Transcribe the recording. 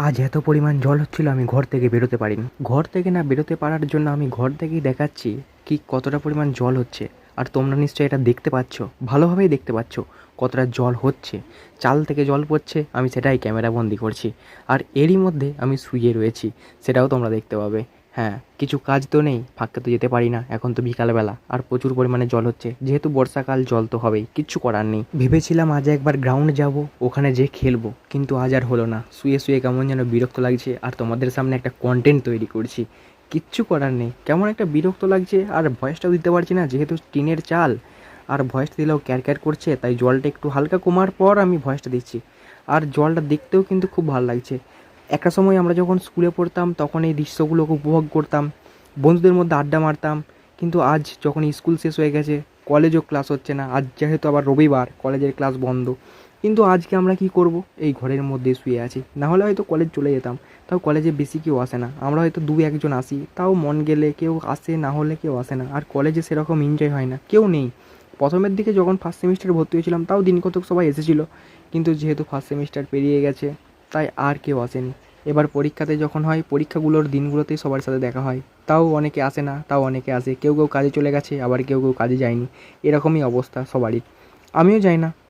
আজ এত পরিমাণ জল হচ্ছিল আমি ঘর থেকে বেরোতে পারিনি। ঘর থেকে না বেরোতে পারার জন্য আমি ঘর থেকেই দেখাচ্ছি কি কতটা পরিমাণ জল হচ্ছে। আর তোমরা নিশ্চয়ই এটা দেখতে পাচ্ছ, ভালোভাবেই দেখতে পাচ্ছ কতটা জল হচ্ছে। চাল থেকে জল পড়ছে, আমি সেটাই ক্যামেরা বন্দি করছি। আর এরই মধ্যে আমি শুয়ে রয়েছি, সেটাও তোমরা দেখতে পাবে। হ্যাঁ, কিছু কাজ তো নেই, ফাঁকতে তো যেতে পারি না, এখন তো বিকালবেলা আর প্রচুর পরিমাণে জল হচ্ছে। যেহেতু বর্ষাকাল, জল তো হবেই, কিচ্ছু করার নেই। ভেবেছিলাম আজ একবার গ্রাউন্ড যাব, ওখানে যেয়ে খেলবো, কিন্তু আজ আর হলো না। শুয়ে শুয়ে কেমন যেন বিরক্ত লাগছে, আর তোমাদের সামনে একটা কন্টেন্ট তৈরি করছি, কিচ্ছু করার নেই। কেমন একটা বিরক্ত লাগছে, আর ভয়েসটাও দিতে পারছি না যেহেতু টিনের চাল, আর ভয়েসটা দিলেও ক্যার ক্যার করছে, তাই জলটা একটু হালকা কমার পর আমি ভয়েসটা দিচ্ছি। আর জলটা দেখতেও কিন্তু খুব ভালো লাগছে। একটা সময় আমরা যখন স্কুলে পড়তাম তখন এই দৃশ্যগুলোকে উপভোগ করতাম, বন্ধুদের মধ্যে আড্ডা মারতাম। কিন্তু আজ যখন স্কুল শেষ হয়ে গেছে, কলেজও ক্লাস হচ্ছে না, আজ যেহেতু আবার রবিবার, কলেজের ক্লাস বন্ধ। কিন্তু আজকে আমরা কি করব, এই ঘরের মধ্যে শুয়ে আছি। না হলে হয়তো কলেজ চলে যেতাম, তাও কলেজে বেশি কেউ আসে না, আমরা হয়তো দু একজন আসি, তাও মন গেলে কেউ আসে, না হলে কেউ আসে না। আর কলেজে সেরকম এনজয় হয় না, কেউ নেই। প্রথমের দিকে যখন ফার্স্ট সেমিস্টারে ভর্তি হয়েছিলাম তাও দিন কতক সবাই এসেছিলো, কিন্তু যেহেতু ফার্স্ট সেমিস্টার পেরিয়ে গেছে তাই আর কেউ আসেনি। এবার পরীক্ষাতে যখন হয়, পরীক্ষাগুলোর দিনগুলোতেই সবার সাথে দেখা হয়, তাও অনেকে আসে না, তাও অনেকে আসে। কেউ কেউ কাজে চলে গেছে, আবার কেউ কেউ কাজে যায়নি। এরকমই অবস্থা সবারই, আমিও যাই না।